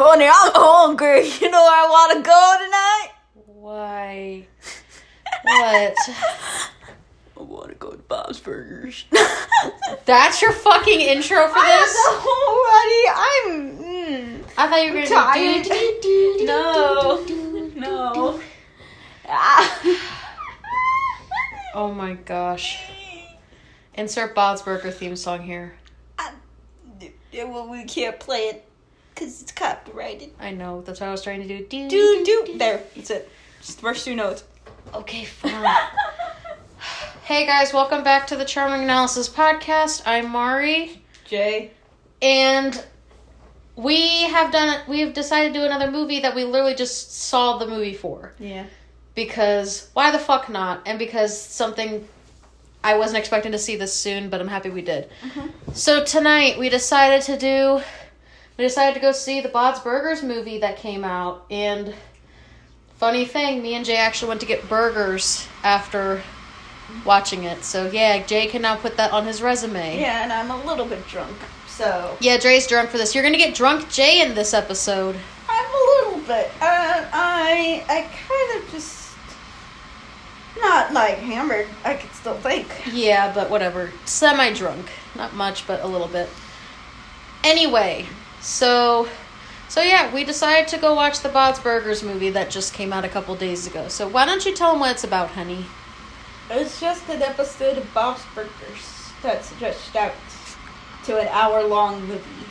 Honey, I'm hungry. You know where I want to go tonight? Why? What? I want to go to Bob's Burgers. That's your fucking intro for this? I thought you were going to do... No. Oh my gosh. Insert Bob's Burger theme song here. Well, we can't play it because it's copyrighted. I know, that's what I was trying to do. Do. There, that's it. Just the first two notes. Okay, fine. Hey guys, welcome back to the Charming Analysis podcast. I'm Mari. Jay. And we have decided to do another movie that we literally just saw the movie for. Yeah. Because why the fuck not? And because something I wasn't expecting to see this soon, but I'm happy we did. Mm-hmm. So tonight we decided to go see the Bob's Burgers movie that came out. And funny thing, me and Jay actually went to get burgers after watching it. So yeah, Jay can now put that on his resume. Yeah, and I'm a little bit drunk, so... Yeah, Jay's drunk for this. You're gonna get drunk Jay in this episode. I'm a little bit. I kind of just... Not, like, hammered. I could still think. Yeah, but whatever. Semi-drunk. Not much, but a little bit. Anyway, so yeah, we decided to go watch the Bob's Burgers movie that just came out a couple days ago. So why don't you tell them what it's about, honey? It's just an episode of Bob's Burgers that's stretched out to an hour-long movie.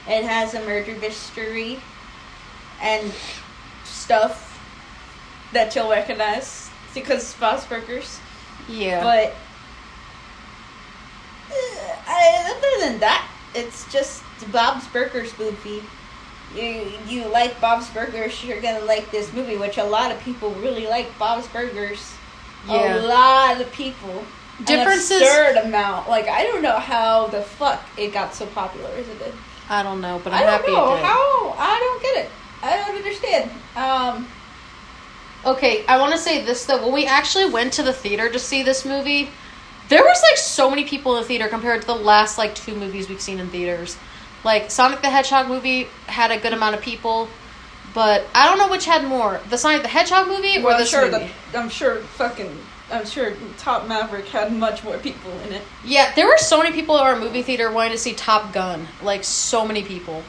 It has a murder mystery and stuff that you'll recognize because it's Bob's Burgers. Yeah. But other than that, it's just Bob's Burgers movie. You like Bob's Burgers, you're gonna like this movie, which a lot of people really like Bob's Burgers. Yeah. A lot of people. Differences. An absurd amount. Like, I don't know how the fuck it got so popular as it did. I don't know, but I'm I don't happy know it did. how. I don't get it. I don't understand. Okay, I want to say this though. When we actually went to the theater to see this movie, there was like so many people in the theater compared to the last like 2 movies we've seen in theaters. Like Sonic the Hedgehog movie had a good amount of people, but I don't know which had more, the Sonic the Hedgehog movie or this movie. I'm sure Top Maverick had much more people in it. Yeah, there were so many people at our movie theater wanting to see Top Gun. Like, so many people.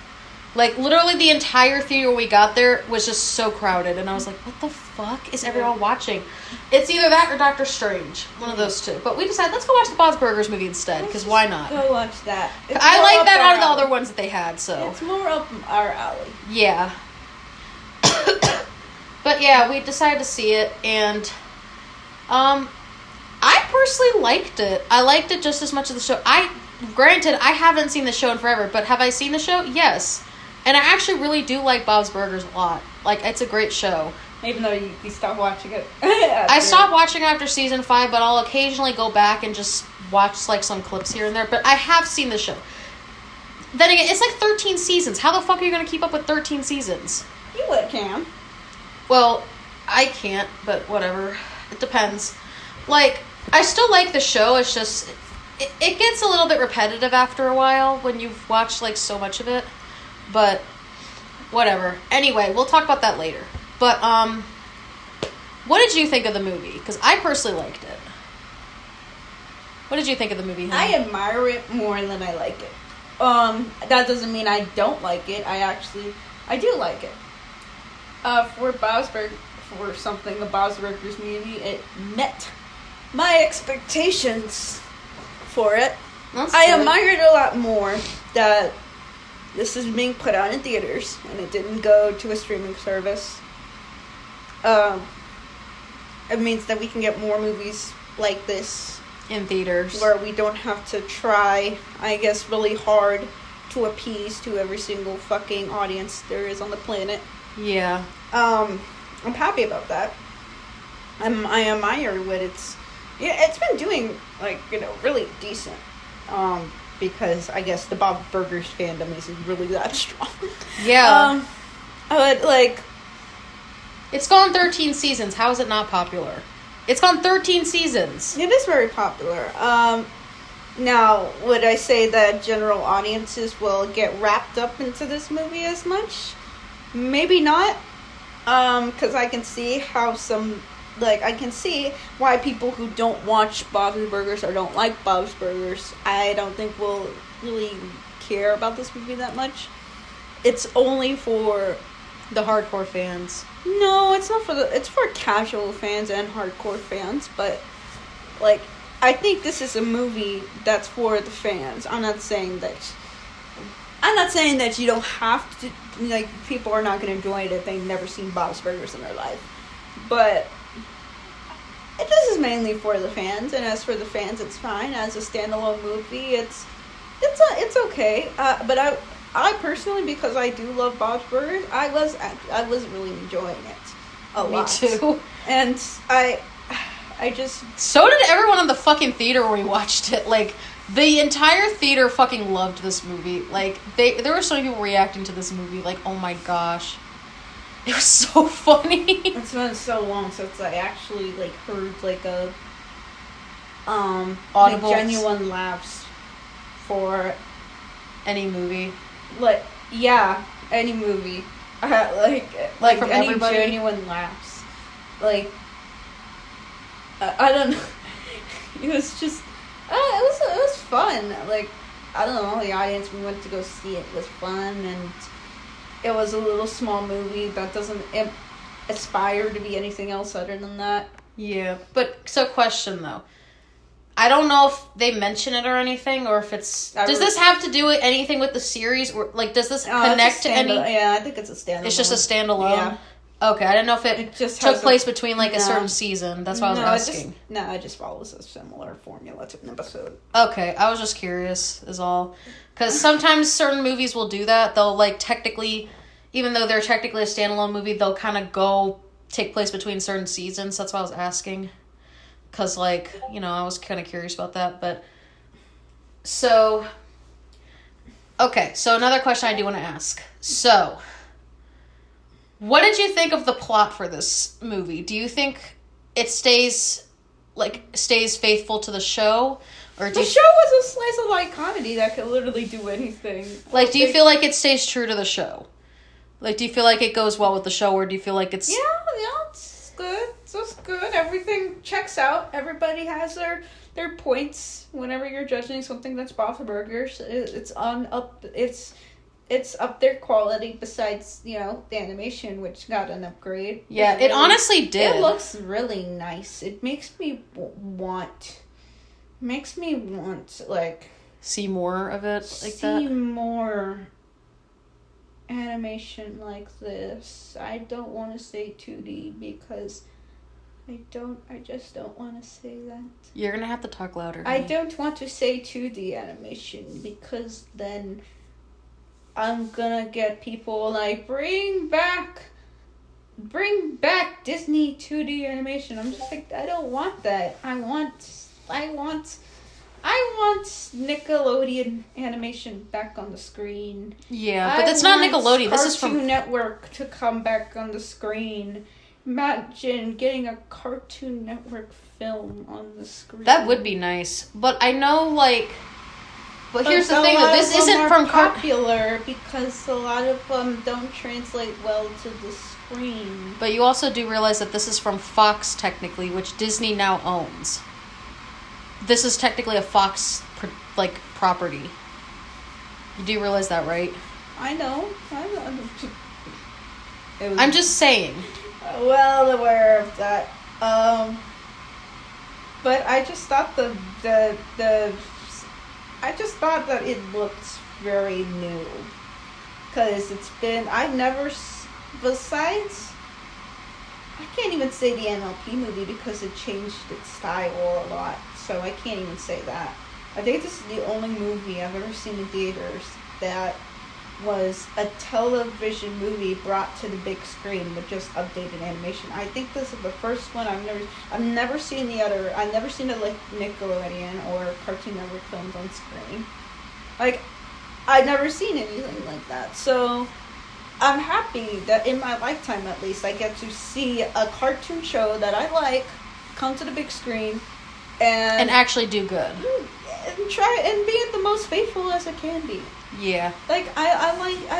Like, literally the entire theater when we got there was just so crowded. And I was like, what the fuck is everyone watching? It's either that or Doctor Strange. One of those two. But we decided, let's go watch the Bob's Burgers movie instead. Because why not? Go watch that. I like that out of the other ones that they had, so. It's more up our alley. Yeah. But yeah, we decided to see it. And, I personally liked it. I liked it just as much as the show. Granted, I haven't seen the show in forever, but have I seen the show? Yes. And I actually really do like Bob's Burgers a lot. Like, it's a great show. Even though you stopped watching it. I stopped watching after season 5, but I'll occasionally go back and just watch, like, some clips here and there. But I have seen the show. Then again, it's like 13 seasons. How the fuck are you going to keep up with 13 seasons? You can. Well, I can't, but whatever. It depends. Like, I still like the show. It's just... It gets a little bit repetitive after a while when you've watched, like, so much of it. But, whatever. Anyway, we'll talk about that later. But, what did you think of the movie? Because I personally liked it. What did you think of the movie, honey? I admire it more than I like it. That doesn't mean I don't like it. I do like it. For something, the Bob's Burgers movie, it met my expectations for it. I admire it a lot more that this is being put out in theaters and it didn't go to a streaming service. It means that we can get more movies like this in theaters where we don't have to try, I guess, really hard to appease to every single fucking audience there is on the planet. Yeah. I'm happy about that. I admire what it's been doing, like, really decent. Because I guess the Bob Burgers fandom isn't really that strong. Yeah. But, like... It's gone 13 seasons. How is it not popular? It's gone 13 seasons. It is very popular. Now, would I say that general audiences will get wrapped up into this movie as much? Maybe not. Because I can see how I can see why people who don't watch Bob's Burgers or don't like Bob's Burgers, I don't think will really care about this movie that much. It's only for the hardcore fans. No, it's not it's for casual fans and hardcore fans, but, like, I think this is a movie that's for the fans. I'm not saying that you don't have to, like, people are not going to enjoy it if they've never seen Bob's Burgers in their life. But this is mainly for the fans, and as for the fans, it's fine. As a standalone movie, it's okay. But I personally, because I do love Bob's Burgers, I was really enjoying it a lot. Me too. And I just... So did everyone in the fucking theater when we watched it. Like, the entire theater fucking loved this movie. Like, there were so many people reacting to this movie. Like, oh my gosh. It was so funny. It's been so long since I actually, like, heard, like, a... audible, like, genuine laughs for... any movie. Like, yeah, any movie. Like from any everybody? genuine laughs. Like, I don't know. It was just, it was fun. Like, I don't know, the audience we went to go see it was fun, and it was a little small movie that doesn't aspire to be anything else other than that. Yeah, but, so question though. I don't know if they mention it or anything, or if it's... Does this have to do with anything with the series? Or, like, does this connect to any... Yeah, I think it's a standalone. It's just a standalone? Yeah. Okay, I didn't know if it just took place between, like, a certain season. That's why I was asking. It just follows a similar formula to an episode. Okay, I was just curious, is all. Because sometimes certain movies will do that. They'll, like, technically... Even though they're technically a standalone movie, they'll kind of take place between certain seasons. That's why I was asking. Because, like, you know, I was kind of curious about that, but... So... Okay, so another question I do want to ask. So... What did you think of the plot for this movie? Do you think it stays faithful to the show? Or the show was a slice of life comedy that could literally do anything. Like, do you feel like it stays true to the show? Like, do you feel like it goes well with the show, or do you feel like it's... Yeah, it's good. It's just good. Everything checks out. Everybody has their points whenever you're judging something that's Bob's Burgers. It's up there quality besides, you know, the animation, which got an upgrade. Yeah, it honestly did. It looks really nice. It makes me want, like... See more of it like that? See more animation like this. I don't want to say 2D because I just don't want to say that. You're gonna have to talk louder. I don't want to say 2D animation because then I'm gonna get people like, bring back Disney 2D animation. I'm just like, I don't want that. I want Nickelodeon animation back on the screen. Yeah, but that's not Nickelodeon. This is from Cartoon Network to come back on the screen. Imagine getting a Cartoon Network film on the screen. That would be nice. But I know, like... But here's the thing, that this isn't from... popular because a lot of them don't translate well to the screen. But you also do realize that this is from Fox, technically, which Disney now owns. This is technically a Fox, property. You do realize that, right? I know. I'm just saying. Well aware of that. But I just thought I just thought that it looked very new. Because besides, I can't even say the MLP movie because it changed its style a lot. So I can't even say that. I think this is the only movie I've ever seen in theaters that was a television movie brought to the big screen with just updated animation. I think this is the first one. I've never seen the other. I've never seen it like Nickelodeon or Cartoon Network films on screen. Like, I've never seen anything like that. So I'm happy that in my lifetime, at least, I get to see a cartoon show that I like come to the big screen and actually do good. and being the most faithful as it can be. Yeah. Like I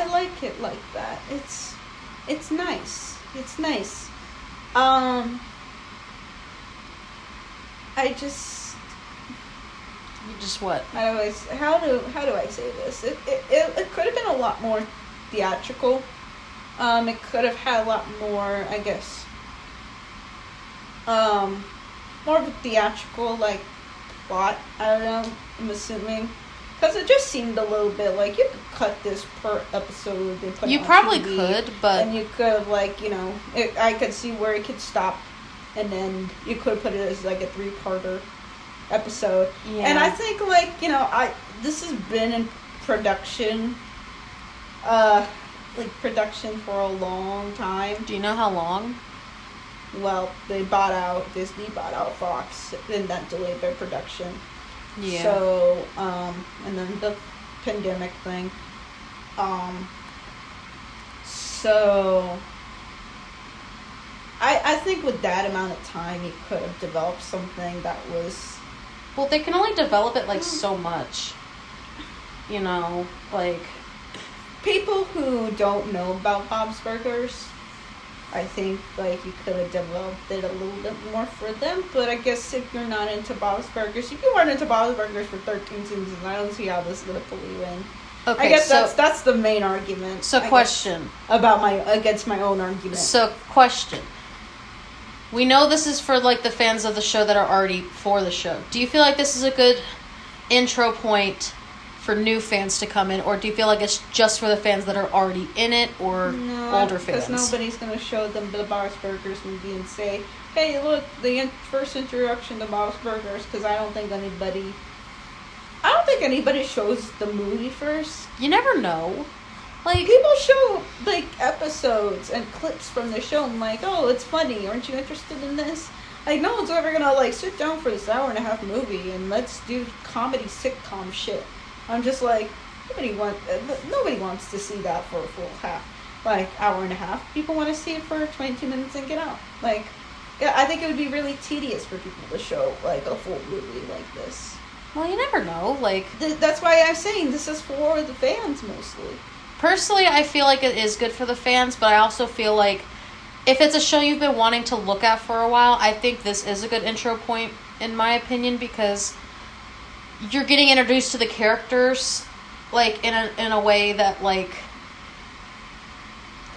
like it like that. It's nice. It's nice. I just. You just what? How do I say this? It could have been a lot more theatrical. It could have had a lot more, I guess. More of a theatrical like plot. I don't know. I'm assuming. Because it just seemed a little bit like you could cut this per episode and put it You on probably TV, could, but... And you could have, like, you know... I could see where it could stop. And then you could put it as, like, a 3-parter episode. Yeah. And I think, like, you know, this has been in production... production for a long time. Do you know how long? Well, Disney bought out Fox, and that delayed their production. Yeah. So, and then the pandemic thing. So, I think with that amount of time, you could have developed something that was... Well, they can only develop it, like, so much. You know, like... People who don't know about Bob's Burgers, I think, like, you could have developed it a little bit more for them. But I guess if you're not into Bob's Burgers, if you weren't into Bob's Burgers for 13 seasons, I don't see how this is going to pull you in. Okay, I guess that's the main argument. So, question. Against my own argument. So, question. We know this is for, like, the fans of the show that are already for the show. Do you feel like this is a good intro point for new fans to come in, or do you feel like it's just for the fans that are already in it, or older fans? Because nobody's going to show them the Bob's Burgers movie and say, hey, look, the first introduction to Bob's Burgers, because I don't think anybody shows the movie first. You never know. Like, people show, like, episodes and clips from the show and, like, oh, it's funny, aren't you interested in this? Like, no one's ever going to, like, sit down for this hour-and-a-half movie and let's do comedy sitcom shit. I'm just like, nobody wants to see that for a full hour and a half. People want to see it for 22 minutes and get out. Like, yeah, I think it would be really tedious for people to show, like, a full movie like this. Well, you never know. Like, that's why I'm saying this is for the fans mostly. Personally, I feel like it is good for the fans, but I also feel like if it's a show you've been wanting to look at for a while, I think this is a good intro point, in my opinion, because you're getting introduced to the characters, like, in a way that, like,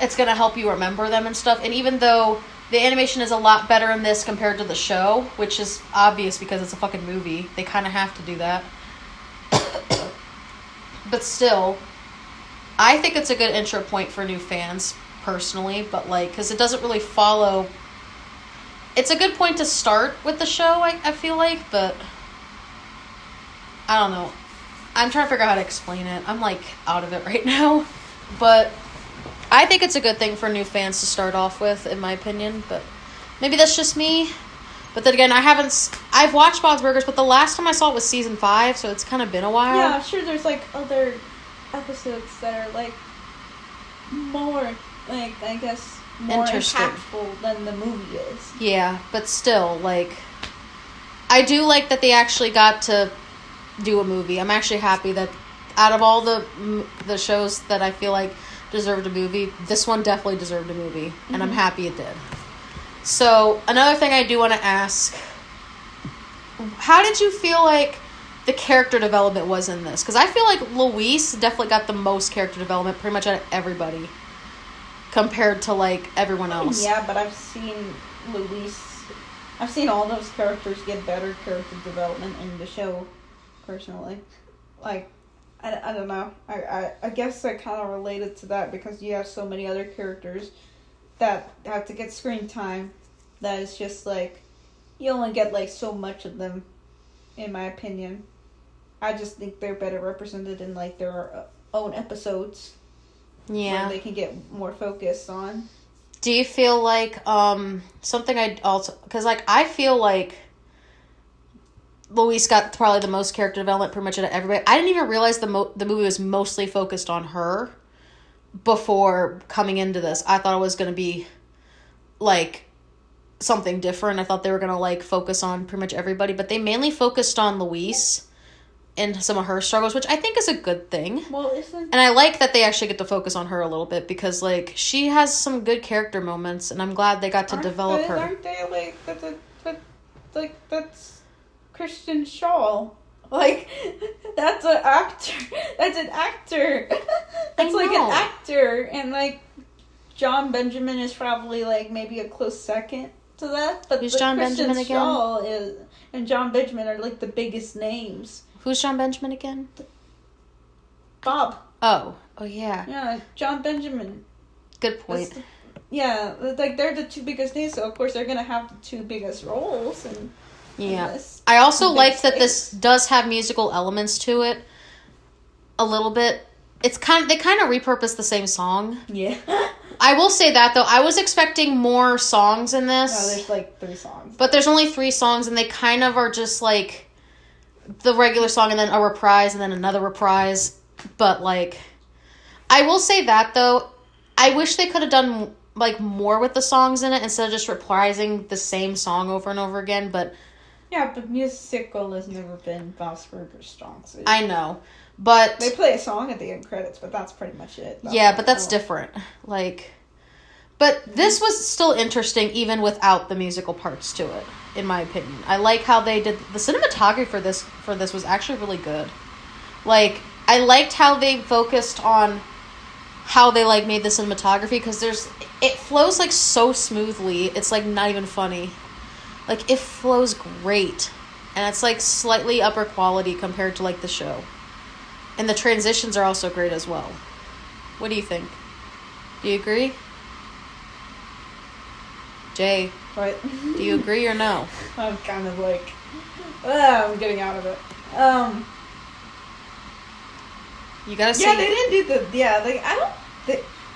it's going to help you remember them and stuff. And even though the animation is a lot better in this compared to the show, which is obvious because it's a fucking movie, they kind of have to do that. But still, I think it's a good intro point for new fans, personally, but, like, because it doesn't really follow... It's a good point to start with the show, I feel like, but... I don't know. I'm trying to figure out how to explain it. I'm, like, out of it right now. But I think it's a good thing for new fans to start off with, in my opinion. But maybe that's just me. But then again, I've watched Bob's Burgers, but the last time I saw it was season 5, so it's kind of been a while. Yeah, I'm sure there's, like, other episodes that are, like, more, like, I guess, more impactful than the movie is. Yeah, but still, like, I do like that they actually got to do a movie. I'm actually happy that out of all the shows that I feel like deserved a movie, this one definitely deserved a movie, and I'm happy it did. So, another thing I do want to ask, how did you feel like the character development was in this? Because I feel like Luis definitely got the most character development pretty much out of everybody compared to, like, everyone else. Yeah, but I've seen all those characters get better character development in the show, personally. Like, I don't know. I guess I kind of related to that because you have so many other characters that have to get screen time that is just, like, you only get, like, so much of them, in my opinion. I just think they're better represented in, like, their own episodes. Yeah. Where they can get more focus on. Do you feel like, something I also... Because, like, I feel like Luis got probably the most character development pretty much out of everybody. I didn't even realize the movie was mostly focused on her before coming into this. I thought it was going to be, like, something different. I thought they were going to, like, focus on pretty much everybody. But they mainly focused on Luis in some of her struggles, which I think is a good thing. Well, isn't... And I like that they actually get to focus on her a little bit because, like, she has some good character moments, and I'm glad they got to develop her. Aren't they, like, that's Christian Shaw. Like, that's an actor. That's an actor. That's like an actor. And, like, John Benjamin is probably, like, maybe a close second to that. But who's John Benjamin again? Shaw and John Benjamin are, like, the biggest names. Who's John Benjamin again? Bob. Oh, yeah. Yeah, John Benjamin. Good point. Yeah, like, they're the two biggest names, so of course they're gonna have the two biggest roles. And yeah. I also liked that this does have musical elements to it. A little bit. They kind of repurposed the same song. Yeah. I will say that, though. I was expecting more songs in this. No, there's, like, 3 songs. But there's only 3 songs, and they kind of are just, like, the regular song and then a reprise and then another reprise. But, like, I will say that, though. I wish they could have done, like, more with the songs in it instead of just reprising the same song over and over again, but... Yeah, but musical has never been Bob's Burgers' strong suit. I know. But they play a song at the end credits, but that's pretty much it. Yeah, but that's different. Like, but this was still interesting even without the musical parts to it, in my opinion. I like how they did the cinematography for this was actually really good. Like, I liked how they focused on how they like made the cinematography because it flows like so smoothly. It's like not even funny. Like, it flows great, and it's like slightly upper quality compared to like the show. And the transitions are also great as well. What do you think? Do you agree? Jay, what? Do you agree or no? I'm kind of like, I'm getting out of it. You gotta see. Yeah, they didn't do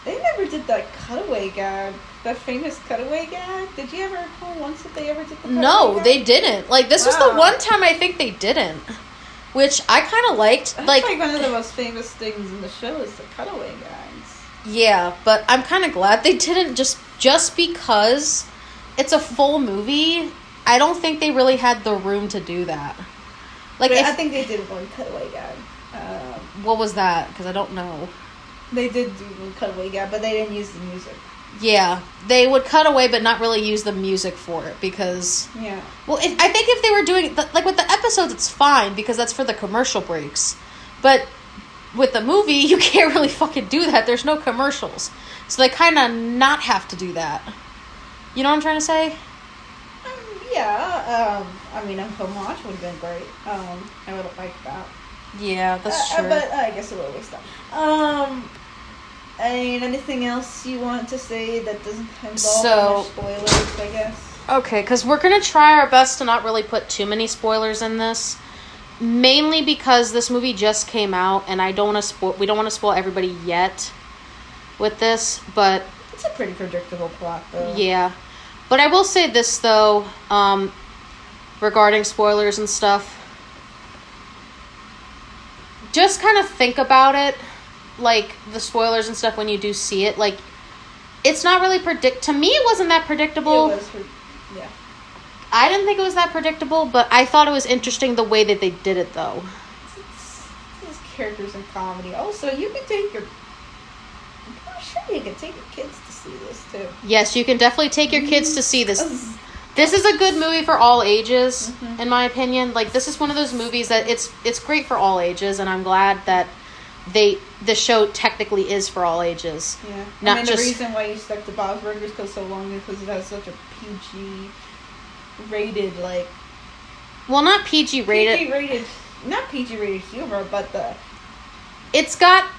they never did that cutaway gag. That famous cutaway gag? Did you ever recall once that they ever did the cutaway No, gag? they didn't. Like, this was the one time I think they didn't. Which I kind of liked. That's like one of the most famous things in the show is the cutaway gags. Yeah, but I'm kind of glad they didn't just because it's a full movie. I don't think they really had the room to do that. Like, I think they did one cutaway gag. What was that? Because I don't know. They did do one cutaway gag, but they didn't use the music. Yeah, they would cut away but not really use the music for it because... Yeah. Well, I think if they were doing... Like, with the episodes, it's fine because that's for the commercial breaks. But with the movie, you can't really fucking do that. There's no commercials. So they kind of not have to do that. You know what I'm trying to say? Yeah. I mean, a homage would have been great. I would have liked that. Yeah, that's true. But I guess it would have wasted. Anything else you want to say that doesn't involve spoilers, I guess? Okay, because we're going to try our best to not really put too many spoilers in this. Mainly because this movie just came out, and we don't want to spoil everybody yet with this, but... It's a pretty predictable plot, though. Yeah. But I will say this, though, regarding spoilers and stuff. Just kind of think about it. Like, the spoilers and stuff when you do see it, like, it's not really to me, it wasn't that predictable. Yeah. I didn't think it was that predictable, but I thought it was interesting the way that they did it, though. It's characters in comedy. Also, you can take your kids to see this, too. Yes, you can definitely take your kids to see this. This is a good movie for all ages, in my opinion. Like, this is one of those movies that it's great for all ages, and I'm glad that the show technically is for all ages. Yeah. The reason why you stuck to Bob's Burgers so long is because it has such a PG rated, like... Well, not PG rated. Not PG rated humor, but It's got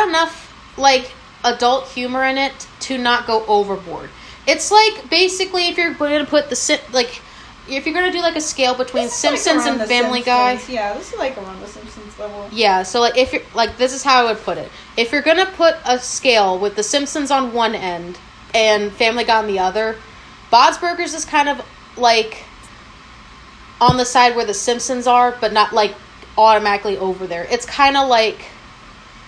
enough, like, adult humor in it to not go overboard. It's like, basically, if you're going to put if you're going to do, like, a scale between Simpsons and Family Guy. Yeah, this is, like, around the Simpsons level. Yeah, so, like, if you're, like, this is how I would put it. If you're going to put a scale with the Simpsons on one end and Family Guy on the other, Bob's Burgers is kind of, like, on the side where the Simpsons are, but not, like, automatically over there. It's kind of, like,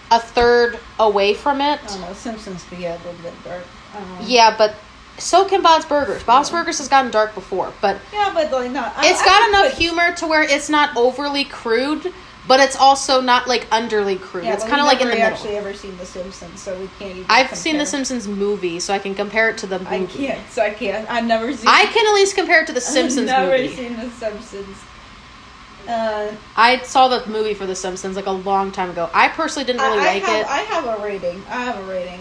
a third away from it. I don't know, Simpsons could get a little bit dark. Yeah, but So can Bob's Burgers. Bob's Burgers has gotten dark before, but yeah, but like not. It's got enough humor to where it's not overly crude, but it's also not like underly crude. Yeah, it's kind of like in the middle. I've actually ever seen The Simpsons, so we can't even. I've seen The Simpsons movie, so I can compare it to the movie. I can't. I've never seen. I can at least compare it to the Simpsons movie. I've never seen The Simpsons. I saw the movie for The Simpsons like a long time ago. I personally didn't really like it. I have a rating.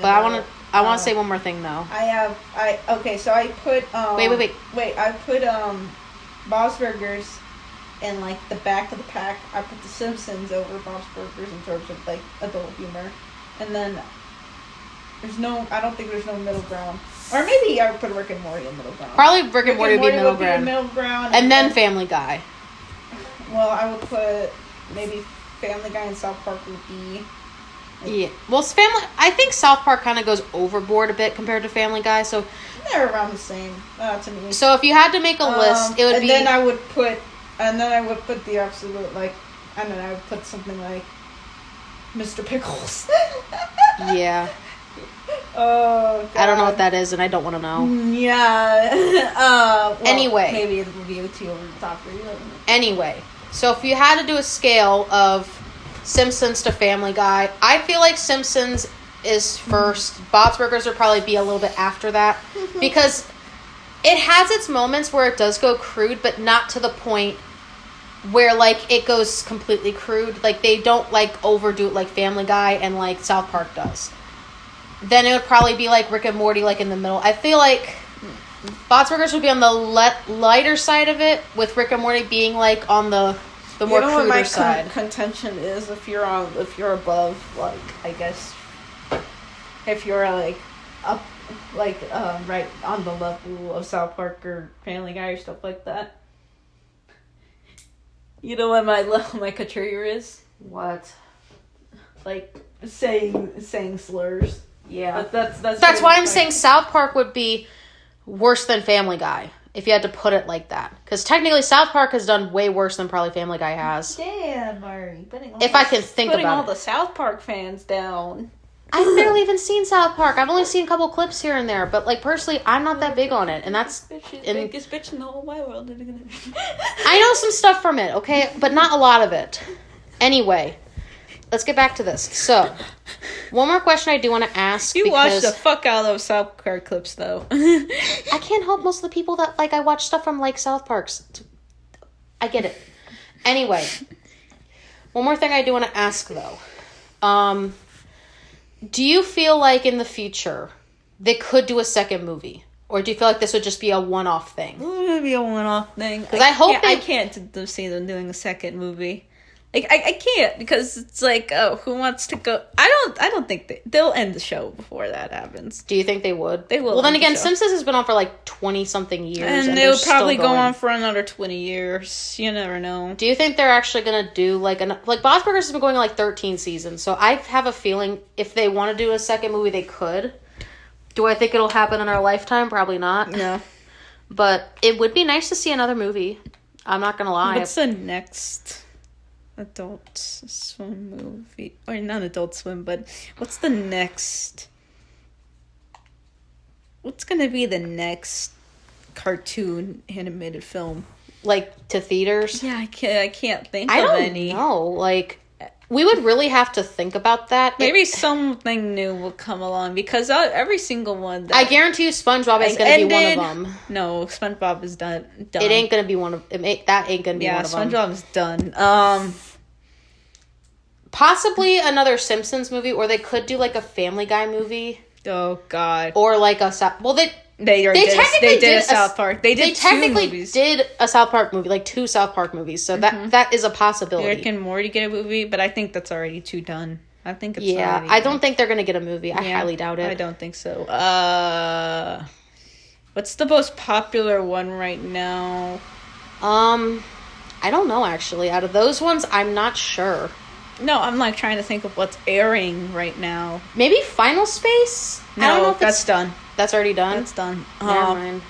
But I want to say one more thing though. So I put Wait. I put Bob's Burgers in like the back of the pack. I put The Simpsons over Bob's Burgers in terms of like adult humor, and then I don't think there's no middle ground. Or maybe I would put Rick and Morty in middle ground. Probably Rick and Morty would be middle ground. And then Family Guy. Well, I would put maybe Family Guy and South Park would be. Yeah. Well, I think South Park kind of goes overboard a bit compared to Family Guy, so they're around the same to me. So if you had to make a list, it would be. And then I would put the absolute like, I don't know, I would put something like Mr. Pickles. Yeah. Oh, God. I don't know what that is, and I don't want to know. Yeah. Well, anyway. Maybe it will be over the top for you. Anyway, so if you had to do a scale of Simpsons to Family Guy, I feel like Simpsons is first. Bob's Burgers would probably be a little bit after that. Because it has its moments where it does go crude, but not to the point where, like, it goes completely crude. Like, they don't, like, overdo it like Family Guy and, like, South Park does. Then it would probably be like Rick and Morty, like in the middle. I feel like Bob's Burgers would be on the lighter side of it, with Rick and Morty being like on the more cruder side. Contention is if you're above, like, I guess if you're like up, like right on the level of South Park or Family Guy or stuff like that. You know what my criteria is? What? Like saying slurs. Yeah, but that's why I'm saying South Park would be worse than Family Guy, if you had to put it like that. Because technically South Park has done way worse than probably Family Guy has. Damn, Mari. If I can think about it. Putting all the South Park fans down. I've barely even seen South Park. I've only seen a couple clips here and there. But, like, personally, I'm not that big on it. And that's... biggest bitch in the whole wide world. I know some stuff from it, okay? But not a lot of it. Anyway... Let's get back to this. So, one more question I do want to ask. You watch the fuck out of those South Park clips, though. I can't help most of the people that, like, I watch stuff from, like, South Parks. I get it. Anyway, one more thing I do want to ask, though. Do you feel like in the future they could do a second movie? Or do you feel like this would just be a one-off thing? It's going to be a one-off thing. Because I hope I can't see them doing a second movie. Like, I can't, because it's like, oh, who wants to go? I don't think they'll end the show before that happens. Do you think they would? They will. Well, then again, Simpsons has been on for like 20-something years. And they'll probably go on for another 20 years. You never know. Do you think they're actually going to do, like Bob's Burgers has been going like 13 seasons, so I have a feeling if they want to do a second movie, they could. Do I think it'll happen in our lifetime? Probably not. No. But it would be nice to see another movie. I'm not going to lie. What's the next Adult Swim movie? Or not Adult Swim, but what's the next? What's gonna be the next cartoon animated film? Like to theaters? Yeah, I can't think of any. I don't know. Like, we would really have to think about that. Maybe something new will come along, because every single one. I guarantee you, SpongeBob is going to be one of them. No, SpongeBob is done. It ain't going to be one of. That ain't going to be one of them. Yeah, SpongeBob is done. Possibly another Simpsons movie, or they could do like a Family Guy movie. Oh God! Or like a they did a South Park. They technically did a South Park movie, like 2 South Park movies. So that is a possibility. Rick and Morty get a movie, but I think that's already too done. I think it's I don't think they're gonna get a movie. I highly doubt it. I don't think so. What's the most popular one right now? I don't know actually. Out of those ones, I'm not sure. No, I'm like trying to think of what's airing right now. Maybe Final Space? No, I don't know if that's done. That's already done? That's done. Never mind.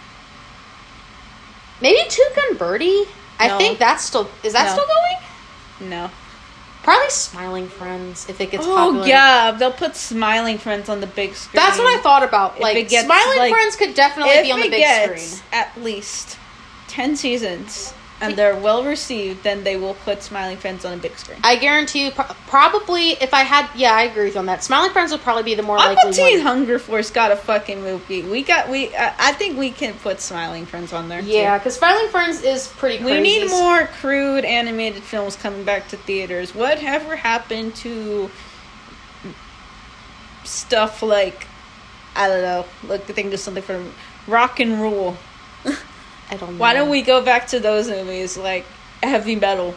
Maybe Tuca and Birdie? I think that's still... Is that still going? No. Probably Smiling Friends, if it gets Oh, popular. yeah. They'll put Smiling Friends on the big screen. That's what I thought about. If Like, it gets, Smiling like, Friends could definitely be on the big If it screen. gets at least 10 seasons and they're well received, then they will put Smiling Friends on a big screen. I guarantee you, probably, if I had... Yeah, I agree with you on that. Smiling Friends would probably be the more I'm likely Teen one. Hunger Force got a fucking movie. I think we can put Smiling Friends on there, Yeah, too. because Smiling Friends is pretty crazy. We need more crude animated films coming back to theaters. Whatever happened to stuff like, I don't know, look, I think there's something from Rock and Roll. I don't know. Why don't we go back to those movies, like Heavy Metal?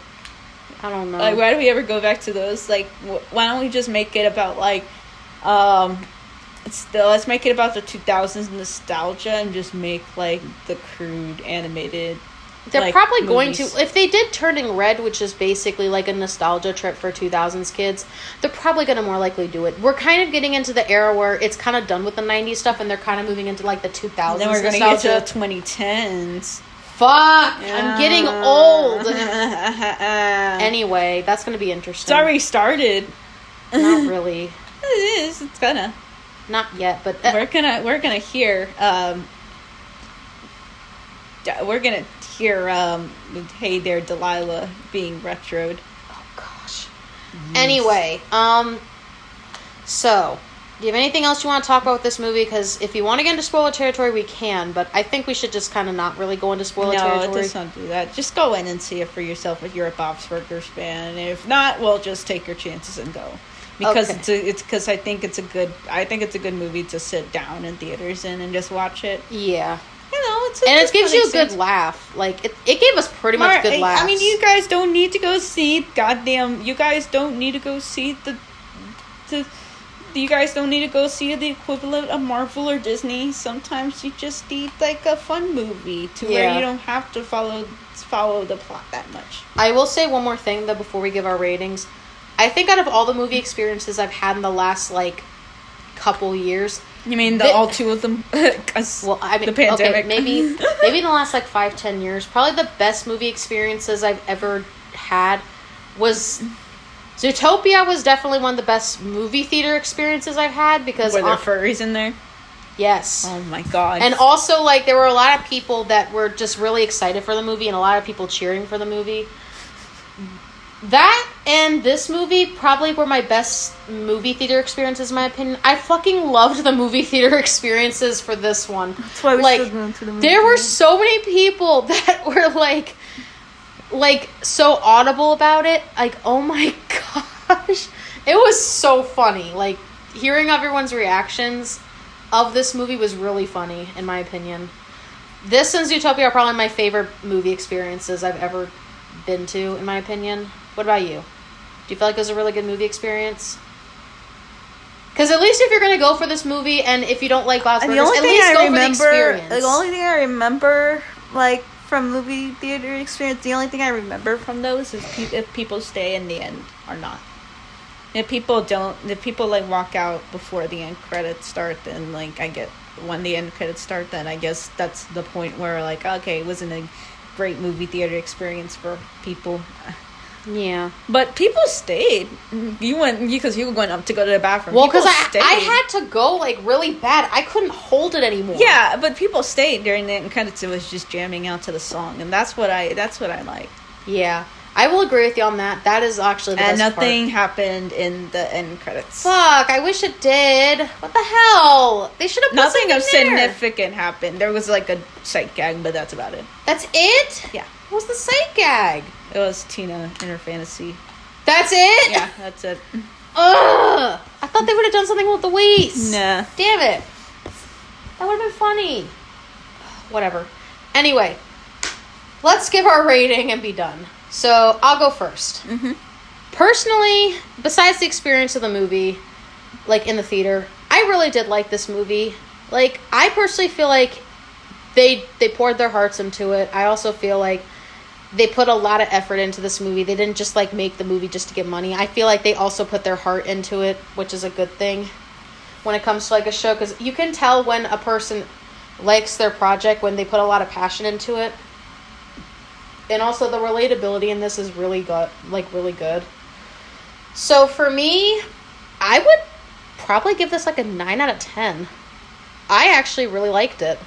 I don't know. Like, why do we ever go back to those? Like, why don't we just make it about, like, let's make it about the 2000s nostalgia and just make, like, the crude animated, They're like, probably movies. going to... If they did Turning Red, which is basically like a nostalgia trip for 2000s kids, they're probably going to more likely do it. We're kind of getting into the era where it's kind of done with the 90s stuff, and they're kind of moving into, like, the 2000s Then we're going to nostalgia. get to the 2010s. Fuck! I'm getting old! Anyway. Anyway, that's going to be interesting. It's already started. Not really. It is. It's gonna. Not yet, but... We're gonna hear, Hey There, Delilah being retroed. Oh, gosh. Anyway, so... Do you have anything else you want to talk about with this movie? Because if you want to get into spoiler territory, we can. But I think we should just kind of not really go into spoiler territory. No, let's not do that. Just go in and see it for yourself if you're a Bob's Burgers fan. And if not, well, just take your chances and go. Because it's I think it's a good movie to sit down in theaters and just watch it. Yeah. You know, it gives you a good laugh. Like, it gave us pretty much good laughs. I mean, you guys don't need to go see you guys don't need to go see you guys don't need to go see the equivalent of Marvel or Disney. Sometimes you just need, like, a fun movie where you don't have to follow the plot that much. I will say one more thing, though, before we give our ratings. I think out of all the movie experiences I've had in the last, like, couple years... You mean all two of them? Well, I mean, the pandemic. Okay, maybe in the last, like, 5-10 years, probably the best movie experiences I've ever had was... Zootopia was definitely one of the best movie theater experiences I've had because... Were there furries in there? Yes. Oh my god. And also, like, there were a lot of people that were just really excited for the movie and a lot of people cheering for the movie. That and this movie probably were my best movie theater experiences, in my opinion. I fucking loved the movie theater experiences for this one. That's why we still going to the movie. There were so many people that were, like, so audible about it. Like, oh my gosh. It was so funny. Like, hearing everyone's reactions of this movie was really funny, in my opinion. This and Zootopia are probably my favorite movie experiences I've ever been to, in my opinion. What about you? Do you feel like it was a really good movie experience? Because at least if you're going to go for this movie, and if you don't like Bob's Burgers, at least go for the experience. The only thing I remember, like, from movie theater experience, the only thing I remember from those is if people stay in the end or not. If people like walk out before the end credits start, then, like, when the end credits start, then I guess that's the point where, like, okay, it wasn't a great movie theater experience for people. Yeah. But people stayed. You went because you went up to go to the bathroom. Well, because I had to go, like, really bad. I couldn't hold it anymore. Yeah, but people stayed during the end credits. It was just jamming out to the song, and that's what I like. Yeah. I will agree with you on that. That is actually the best part. And nothing happened in the end credits. Fuck, I wish it did. What the hell? They should have put nothing something of there. significant happened. There was, like, a sight gag, but that's about it. That's it? Yeah. What was the sight gag? It was Tina in her fantasy. That's it? Yeah, that's it. Ugh! I thought they would have done something with the Whis. Nah. Damn it. That would have been funny. Whatever. Anyway, let's give our rating and be done. So, I'll go first. Mm-hmm. Personally, besides the experience of the movie, like, in the theater, I really did like this movie. Like, I personally feel like they poured their hearts into it. I also feel like they put a lot of effort into this movie. They didn't just, like, make the movie just to get money. I feel like they also put their heart into it, which is a good thing when it comes to, like, a show. Because you can tell when a person likes their project when they put a lot of passion into it. And also the relatability in this is really good. Like, really good. So for me, I would probably give this like a 9 out of 10. I actually really liked it.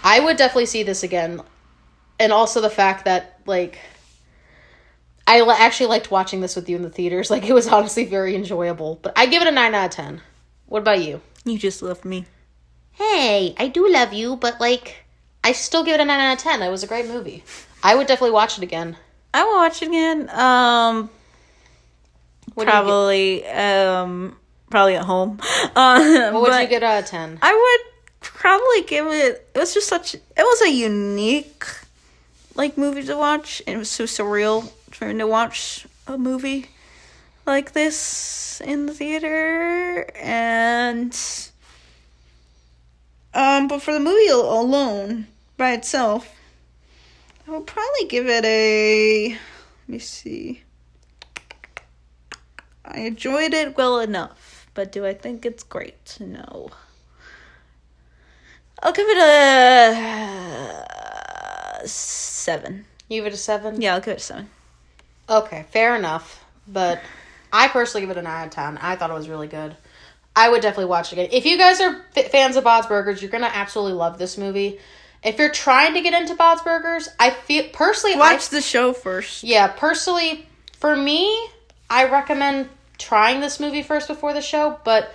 I would definitely see this again. And also the fact that, like, I actually liked watching this with you in the theaters. Like, it was honestly very enjoyable. But I give it a 9 out of 10. What about you? You just love me. Hey, I do love you, but, like, I still give it a 9 out of 10. It was a great movie. I would definitely watch it again. I will watch it again. Probably at home. What would you get out of 10? I would probably give it. It was a unique, like, movie to watch. It was so surreal for me to watch a movie like this in the theater, and but for the movie alone by itself, I would probably give it a. Let me see. I enjoyed it well enough, but do I think it's great? No. I'll give it a 7. You give it a 7? Yeah, I'll give it a 7. Okay, fair enough. But I personally give it a 9 out of 10. I thought it was really good. I would definitely watch it again. If you guys are fans of Bob's Burgers, you're going to absolutely love this movie. If you're trying to get into Bob's Burgers, I feel personally... Watch the show first. Yeah, personally, for me, I recommend trying this movie first before the show, but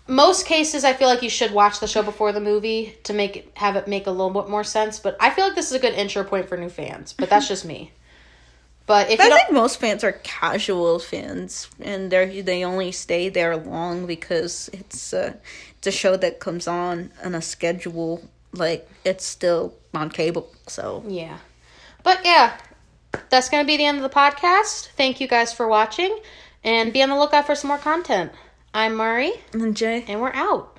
most cases I feel like you should watch the show before the movie to have it make a little bit more sense. But I feel like this is a good intro point for new fans, but that's just me. But if I think most fans are casual fans, and they only stay there long because it's a show that comes on a schedule, like it's still on cable. So yeah, but yeah, that's gonna be the end of the podcast. Thank you guys for watching, and be on the lookout for some more content. I'm Murray, and Jay, and we're out.